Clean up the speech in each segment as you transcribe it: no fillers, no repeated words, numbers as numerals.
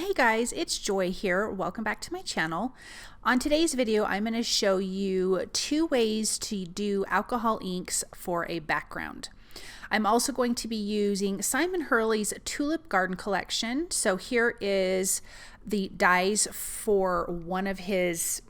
Hey guys, it's Joy here. Welcome back to my channel. On today's video, I'm going to show you 2 ways to do alcohol inks for a background. I'm also going to be using Simon Hurley's Tulip Garden Collection. So here is the dies for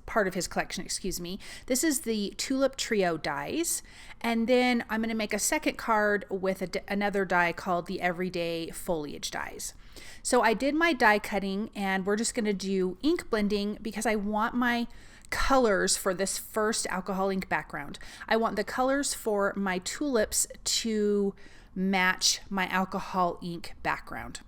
part of his collection, excuse me. This is the Tulip Trio dies. And then I'm going to make a second card with another die called the Everyday Foliage dies. So I did my die cutting and we're just going to do ink blending because I want my colors for this first alcohol ink background. I want the colors for my tulips to match my alcohol ink background.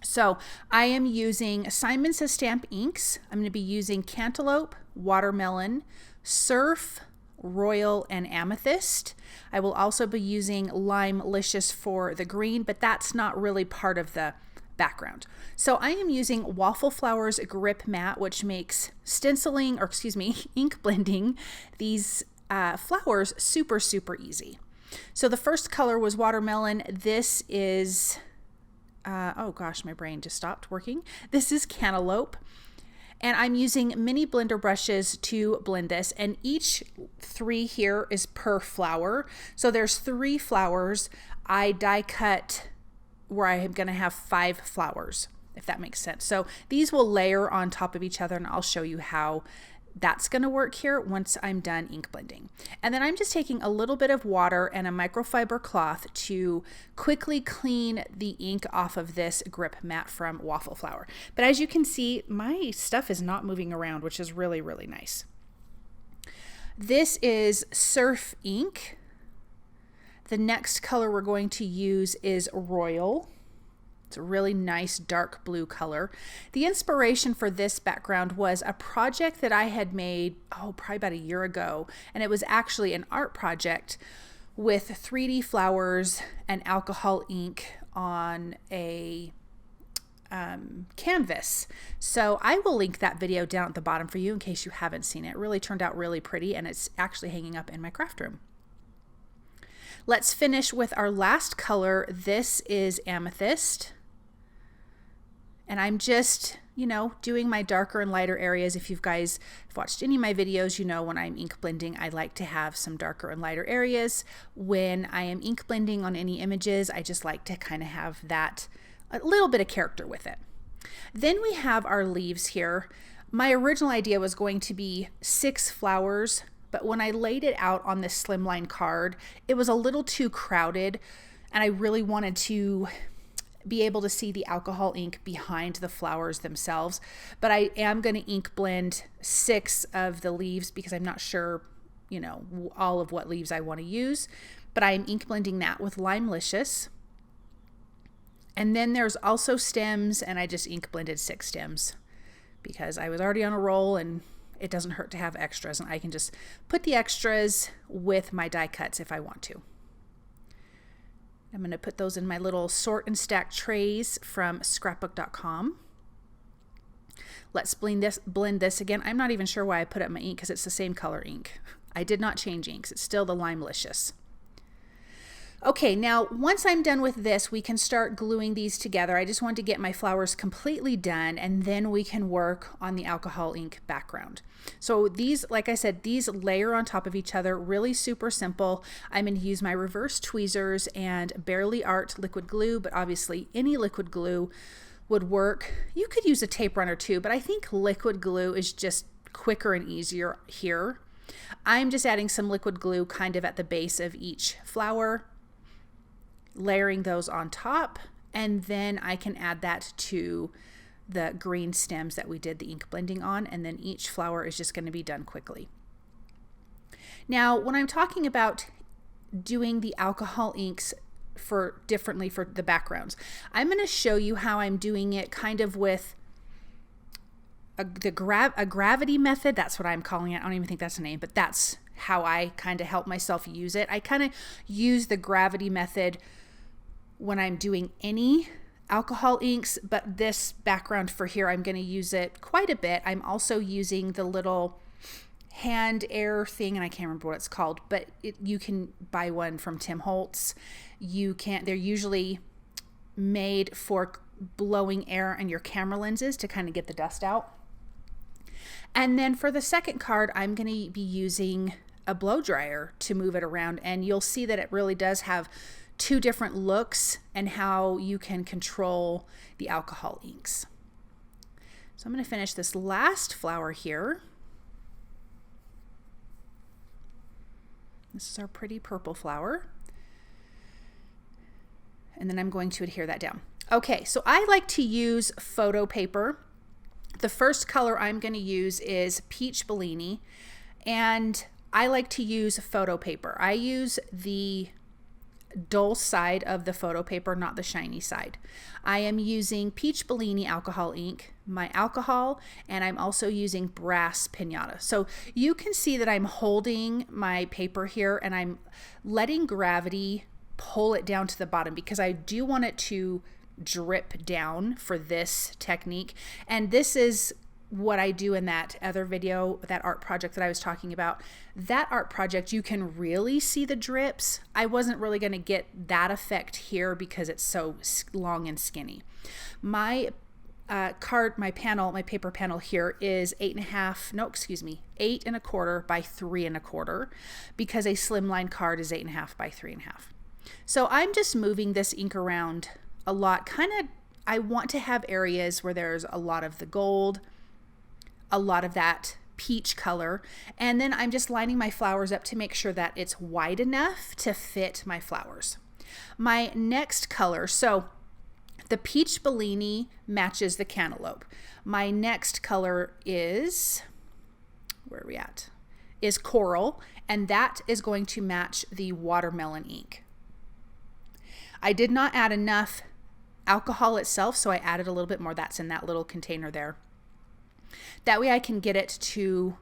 So I am using Simon Says Stamp inks. I'm going to be using Cantaloupe, Watermelon, Surf, Royal, and Amethyst. I will also be using Limelicious for the green, but that's not really part of the background. So I am using Waffle Flowers Grip Mat, which makes stenciling, or excuse me, ink blending these flowers super easy. So the first color was Watermelon. This is, oh gosh, my brain just stopped working. This is Cantaloupe. And I'm using mini blender brushes to blend this, and each 3 here is per flower. So there's 3 flowers. I die cut where I am going to have 5 flowers, if that makes sense. So these will layer on top of each other, and I'll show you how that's going to work here once I'm done ink blending. And then I'm just taking a little bit of water and a microfiber cloth to quickly clean the ink off of this grip mat from Waffle Flower. But as you can see, my stuff is not moving around, which is really nice. This is Surf ink. The next color we're going to use is Royal. It's a really nice dark blue color. The inspiration for this background was a project that I had made, probably about a year ago. And it was actually an art project with 3D flowers and alcohol ink on a canvas. So I will link that video down at the bottom for you in case you haven't seen it. It really turned out really pretty, and it's actually hanging up in my craft room. Let's finish with our last color. This is Amethyst. And I'm just, doing my darker and lighter areas. If you guys have watched any of my videos, when I'm ink blending, I like to have some darker and lighter areas. When I am ink blending on any images, I just like to kind of have that, a little bit of character with it. Then we have our leaves here. My original idea was going to be 6 flowers, but when I laid it out on this slimline card, it was a little too crowded, and I really wanted to be able to see the alcohol ink behind the flowers themselves. But I am going to ink blend 6 of the leaves because I'm not sure, all of what leaves I want to use. But I'm ink blending that with Limelicious. And then there's also stems, and I just ink blended 6 stems because I was already on a roll, and it doesn't hurt to have extras, and I can just put the extras with my die cuts if I want to. I'm going to put those in my little sort and stack trays from scrapbook.com. Let's blend this again. I'm not even sure why I put up my ink because it's the same color ink. I did not change inks. It's still the Limelicious. Okay, now once I'm done with this, we can start gluing these together. I just want to get my flowers completely done, and then we can work on the alcohol ink background. So these, like I said, these layer on top of each other, really super simple. I'm going to use my reverse tweezers and Barely Art liquid glue, but obviously any liquid glue would work. You could use a tape runner too, but I think liquid glue is just quicker and easier here. I'm just adding some liquid glue kind of at the base of each flower, layering those on top, and then I can add that to the green stems that we did the ink blending on, and then each flower is just going to be done quickly. Now, when I'm talking about doing the alcohol inks differently for the backgrounds, I'm going to show you how I'm doing it kind of with a gravity method. That's what I'm calling it. I don't even think that's a name, but that's how I kind of help myself use it. I kind of use the gravity method when I'm doing any alcohol inks, but this background for here, I'm going to use it quite a bit. I'm also using the little hand air thing, and I can't remember what it's called, but you can buy one from Holtz. They're usually made for blowing air on your camera lenses to kind of get the dust out. And then for the second card, I'm going to be using a blow dryer to move it around, and you'll see that it really does have two different looks and how you can control the alcohol inks. So I'm going to finish this last flower here. This is our pretty purple flower. And then I'm going to adhere that down. Okay, so I like to use photo paper. The first color I'm going to use is Peach Bellini, and I like to use photo paper. I use the dull side of the photo paper, not the shiny side. I am using Peach Bellini alcohol ink, my alcohol, and I'm also using brass pinata. So you can see that I'm holding my paper here and I'm letting gravity pull it down to the bottom because I do want it to drip down for this technique. And this is what I do in that other video, that art project that I was talking about. That art project, you can really see the drips. I wasn't really going to get that effect here because it's so long and skinny. My my paper panel here is 8 1/4 by 3 1/4 because a slimline card is 8 1/2 by 3 1/2. So I'm just moving this ink around a lot. I want to have areas where there's a lot of the gold, a lot of that peach color, and then I'm just lining my flowers up to make sure that it's wide enough to fit my flowers. My next color, so the Peach Bellini matches the cantaloupe. My next color is, where are we at? Is coral, and that is going to match the watermelon ink. I did not add enough alcohol itself, so I added a little bit more. That's in that little container there. That way I can get it to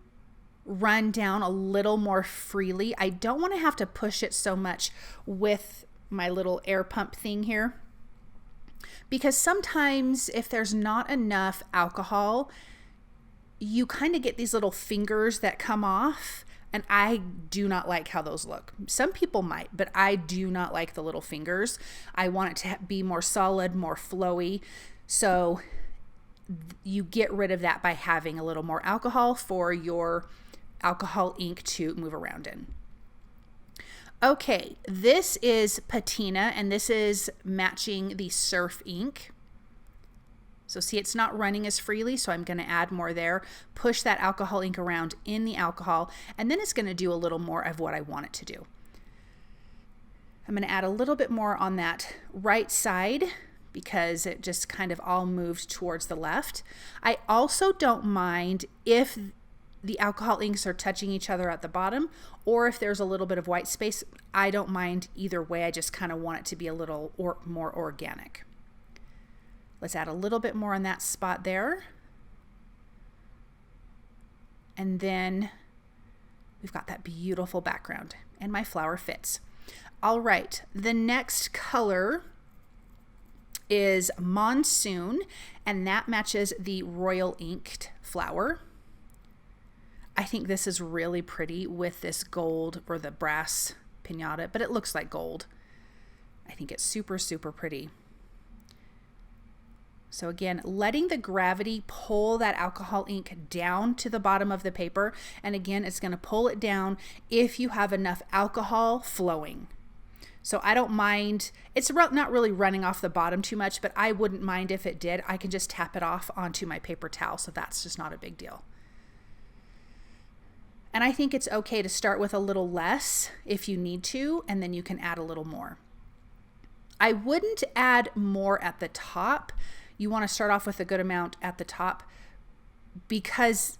run down a little more freely. I don't want to have to push it so much with my little air pump thing here, because sometimes if there's not enough alcohol, you kind of get these little fingers that come off, and I do not like how those look. Some people might, but I do not like the little fingers. I want it to be more solid, more flowy. So you get rid of that by having a little more alcohol for your alcohol ink to move around in. Okay, this is Patina, and this is matching the surf ink. So see, it's not running as freely, so I'm going to add more there, push that alcohol ink around in the alcohol, and then it's going to do a little more of what I want it to do. I'm going to add a little bit more on that right side because it just kind of all moved towards the left. I also don't mind if the alcohol inks are touching each other at the bottom, or if there's a little bit of white space. I don't mind either way. I just kind of want it to be a little more organic. Let's add a little bit more on that spot there. And then we've got that beautiful background and my flower fits. All right, the next color is Monsoon, and that matches the royal inked flower. I think this is really pretty with this gold or the brass pinata, but it looks like gold. I think it's super, super pretty. So again, letting the gravity pull that alcohol ink down to the bottom of the paper. And again, it's going to pull it down if you have enough alcohol flowing. So I don't mind, it's not really running off the bottom too much, but I wouldn't mind if it did. I can just tap it off onto my paper towel, so that's just not a big deal. And I think it's okay to start with a little less if you need to, and then you can add a little more. I wouldn't add more at the top. You want to start off with a good amount at the top because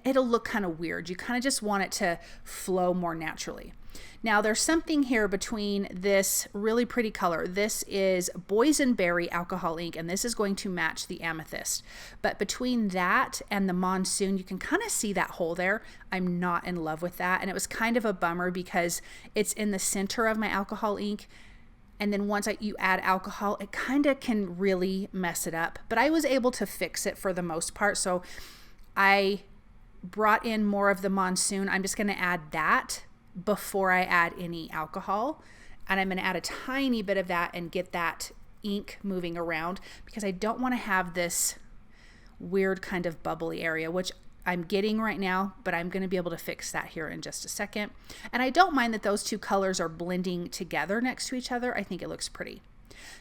it'll look kind of weird. You kind of just want it to flow more naturally. Now there's something here between this really pretty color. This is Boysenberry alcohol ink, and this is going to match the amethyst. But between that and the Monsoon, you can kind of see that hole there. I'm not in love with that, and it was kind of a bummer because it's in the center of my alcohol ink. And then once you add alcohol, it kind of can really mess it up. But I was able to fix it for the most part. So I brought in more of the Monsoon. I'm just going to add that before I add any alcohol. And I'm going to add a tiny bit of that and get that ink moving around because I don't want to have this weird kind of bubbly area, which I'm getting right now, but I'm going to be able to fix that here in just a second. And I don't mind that those two colors are blending together next to each other. I think it looks pretty.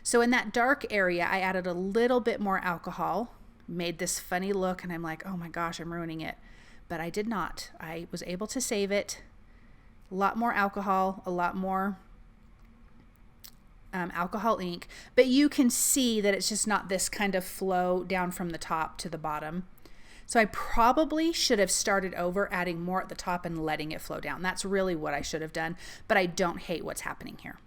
So in that dark area, I added a little bit more alcohol, made this funny look, and I'm like, oh my gosh, I'm ruining it. But I did not. I was able to save it. A lot more alcohol, a lot more alcohol ink, but you can see that it's just not this kind of flow down from the top to the bottom. So I probably should have started over, adding more at the top and letting it flow down. That's really what I should have done, but I don't hate what's happening here.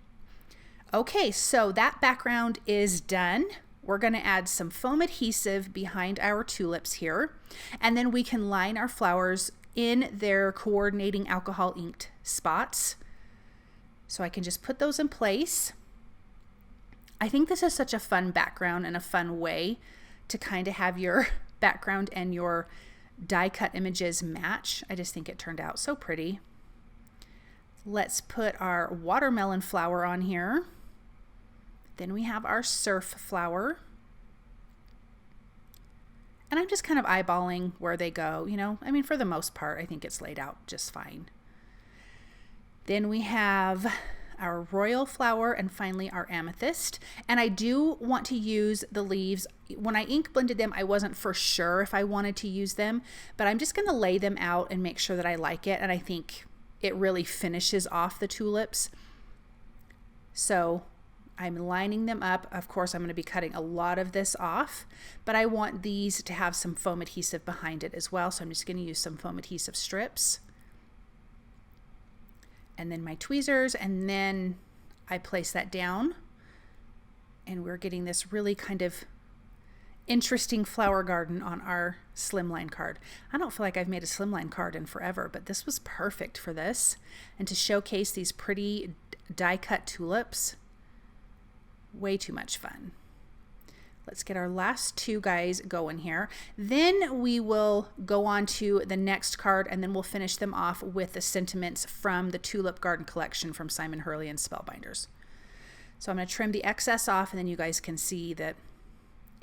Okay, so that background is done. We're going to add some foam adhesive behind our tulips here, and then we can line our flowers in their coordinating alcohol inked spots. So I can just put those in place. I think this is such a fun background and a fun way to kind of have your background and your die cut images match. I just think it turned out so pretty. Let's put our watermelon flower on here. Then we have our surf flower. And I'm just kind of eyeballing where they go, you know. I mean, for the most part, I think it's laid out just fine. Then we have our royal flower, and finally our amethyst. And I do want to use the leaves. When I ink blended them, I wasn't for sure if I wanted to use them, but I'm just going to lay them out and make sure that I like it. And I think it really finishes off the tulips. So I'm lining them up. Of course, I'm going to be cutting a lot of this off, but I want these to have some foam adhesive behind it as well. So I'm just going to use some foam adhesive strips. And then my tweezers, and then I place that down, and we're getting this really kind of interesting flower garden on our slimline card. I don't feel like I've made a slimline card in forever, but this was perfect for this, and to showcase these pretty die cut tulips. Way too much fun. Let's get our last two guys going here. Then we will go on to the next card, and then we'll finish them off with the sentiments from the Tulip Garden collection from Simon Hurley and Spellbinders. So I'm going to trim the excess off, and then you guys can see that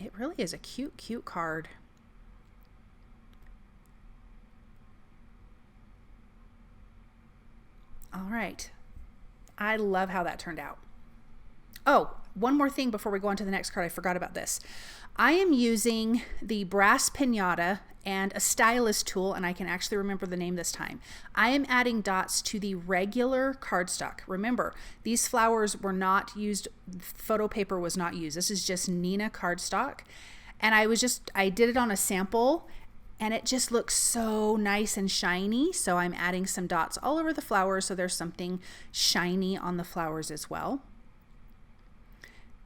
it really is a cute, cute card. All right. I love how that turned out. Oh, one more thing before we go on to the next card. I forgot about this. I am using the brass pinata and a stylus tool, and I can actually remember the name this time. I am adding dots to the regular cardstock. Remember, these flowers were not used, photo paper was not used. This is just Neenah cardstock. And I did it on a sample, and it just looks so nice and shiny. So I'm adding some dots all over the flowers so there's something shiny on the flowers as well.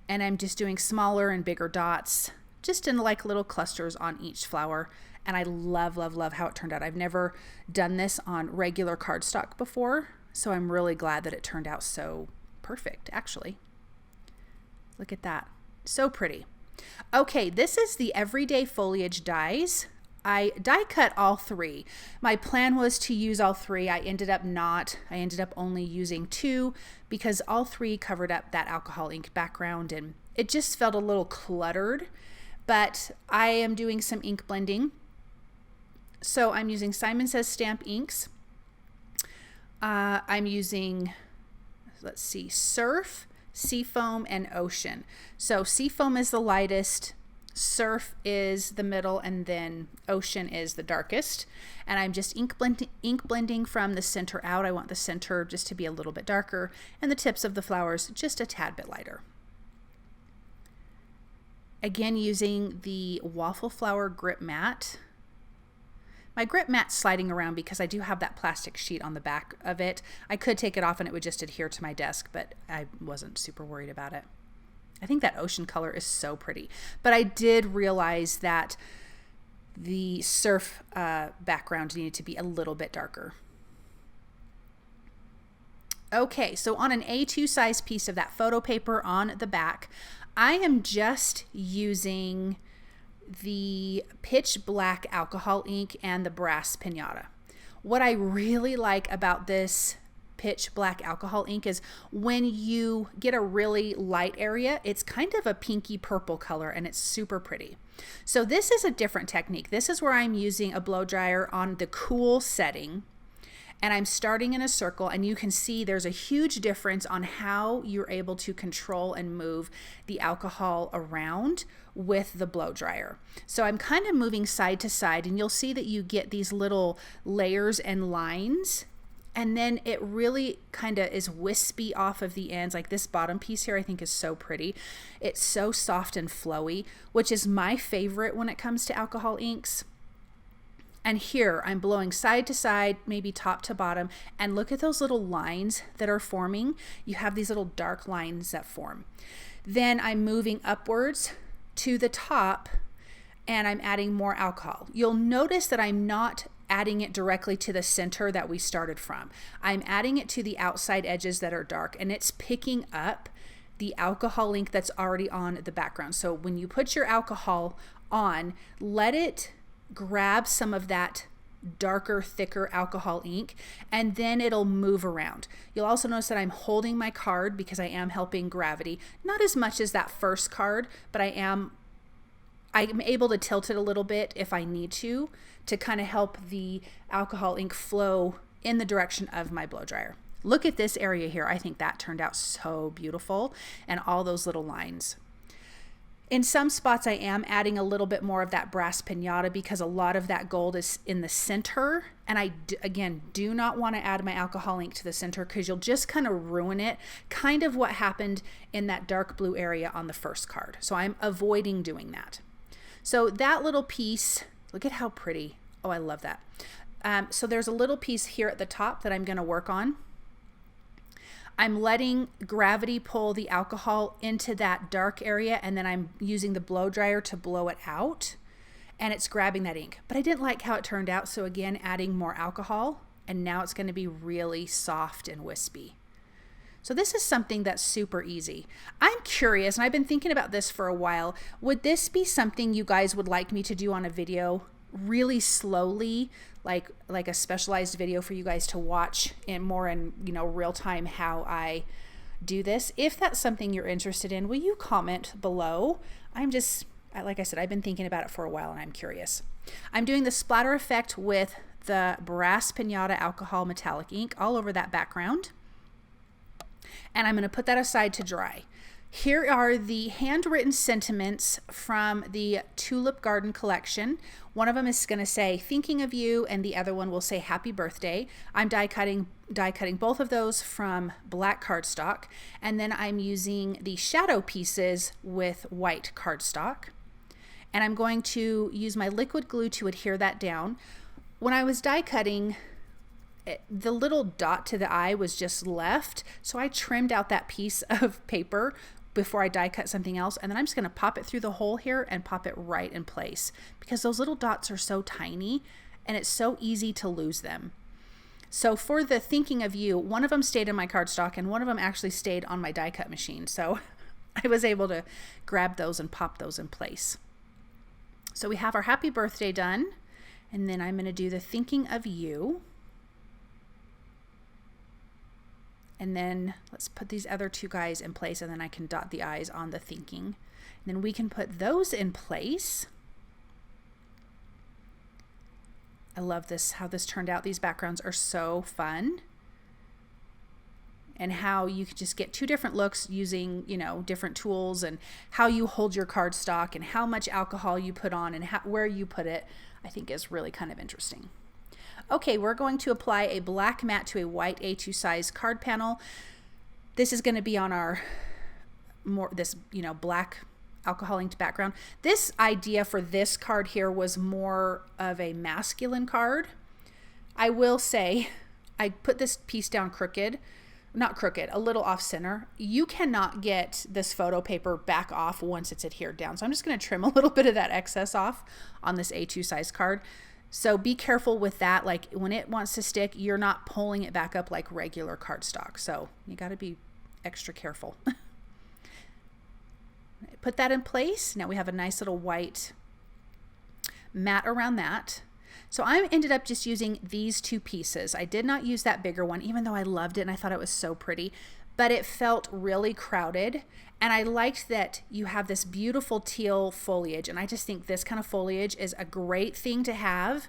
And I'm just doing smaller and bigger dots, just in like little clusters on each flower. And I love, love, love how it turned out. I've never done this on regular cardstock before, so I'm really glad that it turned out so perfect, actually. Look at that. So pretty. Okay, this is the Everyday Foliage dies. I die cut all three. My plan was to use all three. I ended up not. I ended up only using two because all three covered up that alcohol ink background, and it just felt a little cluttered. But I am doing some ink blending. So I'm using Simon Says Stamp inks. I'm using, let's see, Surf, Seafoam, and Ocean. So Seafoam is the lightest. Surf is the middle, and then Ocean is the darkest. And I'm just ink blending from the center out. I want the center just to be a little bit darker, and the tips of the flowers just a tad bit lighter. Again, using the Waffle Flower Grip Mat. My grip mat's sliding around because I do have that plastic sheet on the back of it. I could take it off and it would just adhere to my desk, but I wasn't super worried about it. I think that ocean color is so pretty, but I did realize that the surf background needed to be a little bit darker. Okay, so on an A2 size piece of that photo paper on the back, I am just using the pitch black alcohol ink and the brass pinata. What I really like about this pitch black alcohol ink is when you get a really light area, it's kind of a pinky purple color and it's super pretty. So this is a different technique. This is where I'm using a blow dryer on the cool setting, and I'm starting in a circle, and you can see there's a huge difference on how you're able to control and move the alcohol around with the blow dryer. So I'm kind of moving side to side, and you'll see that you get these little layers and lines, and then it really kind of is wispy off of the ends. Like this bottom piece here I think is so pretty. It's so soft and flowy, which is my favorite when it comes to alcohol inks. And here I'm blowing side to side, maybe top to bottom, and look at those little lines that are forming. You have these little dark lines that form. Then I'm moving upwards to the top and I'm adding more alcohol. You'll notice that I'm not adding it directly to the center that we started from. I'm adding it to the outside edges that are dark, and it's picking up the alcohol ink that's already on the background. So when you put your alcohol on, let it grab some of that darker, thicker alcohol ink, and then it'll move around. You'll also notice that I'm holding my card because I am helping gravity. Not as much as that first card, but I'm able to tilt it a little bit if I need to kind of help the alcohol ink flow in the direction of my blow dryer. Look at this area here. I think that turned out so beautiful, and all those little lines. In some spots I am adding a little bit more of that brass piñata because a lot of that gold is in the center, and I again do not want to add my alcohol ink to the center because you'll just kind of ruin it, kind of what happened in that dark blue area on the first card. So I'm avoiding doing that. So that little piece, look at how pretty. Oh, I love that. So there's a little piece here at the top that I'm going to work on. I'm letting gravity pull the alcohol into that dark area, and then I'm using the blow dryer to blow it out, and it's grabbing that ink. But I didn't like how it turned out, so again, adding more alcohol, and now it's going to be really soft and wispy. So this is something that's super easy. I'm curious, and I've been thinking about this for a while. Would this be something you guys would like me to do on a video really slowly, like a specialized video for you guys to watch in real time how I do this? If that's something you're interested in, will you comment below? Like I said, I've been thinking about it for a while and I'm curious. I'm doing the splatter effect with the Brass Piñata Alcohol Metallic ink all over that background. And I'm going to put that aside to dry. Here are the handwritten sentiments from the Tulip Garden collection. One of them is going to say thinking of you, and the other one will say happy birthday. I'm die cutting both of those from black cardstock, and then I'm using the shadow pieces with white cardstock. And I'm going to use my liquid glue to adhere that down. When I was die cutting, the little dot to the eye was just left, so I trimmed out that piece of paper before I die cut something else, and then I'm just going to pop it through the hole here and pop it right in place because those little dots are so tiny and it's so easy to lose them. So for the thinking of you, one of them stayed in my cardstock and one of them actually stayed on my die cut machine, so I was able to grab those and pop those in place. So we have our happy birthday done, and then I'm going to do the thinking of you. And then let's put these other two guys in place, and then I can dot the eyes on the thinking. And then we can put those in place. I love this, how this turned out. These backgrounds are so fun. And how you could just get two different looks using, different tools, and how you hold your cardstock and how much alcohol you put on and where you put it, I think is really kind of interesting. Okay, we're going to apply a black matte to a white A2 size card panel. This is going to be on our black alcohol inked background. This idea for this card here was more of a masculine card. I will say I put this piece down a little off center. You cannot get this photo paper back off once it's adhered down. So I'm just going to trim a little bit of that excess off on this A2 size card. So be careful with that. Like when it wants to stick, you're not pulling it back up like regular cardstock. So you got to be extra careful. Put that in place. Now we have a nice little white mat around that. So I ended up just using these two pieces. I did not use that bigger one, even though I loved it and I thought it was so pretty, but it felt really crowded. And I liked that you have this beautiful teal foliage. And I just think this kind of foliage is a great thing to have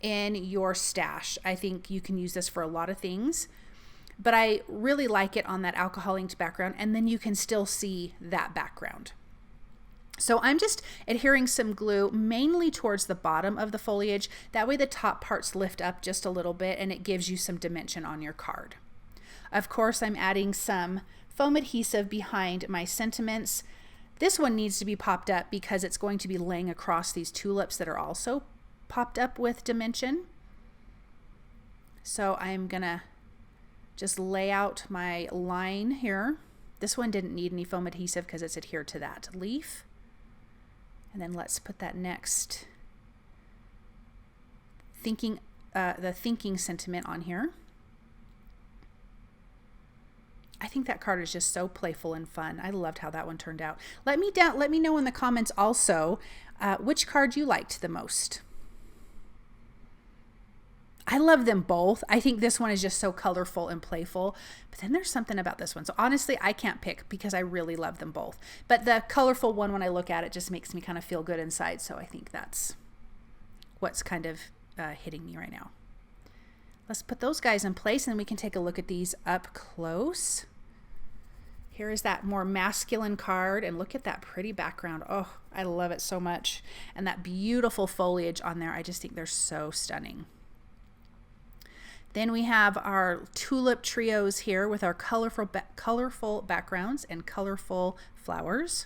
in your stash. I think you can use this for a lot of things, but I really like it on that alcohol inked background. And then you can still see that background. So I'm just adhering some glue mainly towards the bottom of the foliage. That way the top parts lift up just a little bit and it gives you some dimension on your card. Of course, I'm adding some foam adhesive behind my sentiments. This one needs to be popped up because it's going to be laying across these tulips that are also popped up with dimension. So I'm gonna just lay out my line here. This one didn't need any foam adhesive because it's adhered to that leaf. And then let's put that next the thinking sentiment on here. I think that card is just so playful and fun. I loved how that one turned out. Let me know in the comments also which card you liked the most. I love them both. I think this one is just so colorful and playful, but then there's something about this one. So honestly, I can't pick because I really love them both. But the colorful one, when I look at it, just makes me kind of feel good inside. So I think that's what's kind of hitting me right now. Let's put those guys in place and we can take a look at these up close. Here is that more masculine card, and look at that pretty background. Oh, I love it so much. And that beautiful foliage on there. I just think they're so stunning. Then we have our tulip trios here with our colorful backgrounds and colorful flowers.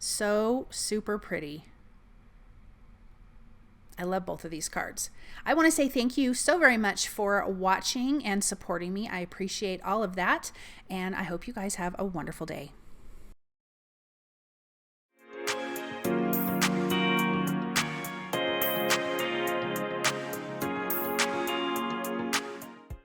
So super pretty. I love both of these cards. I want to say thank you so very much for watching and supporting me. I appreciate all of that, and I hope you guys have a wonderful day.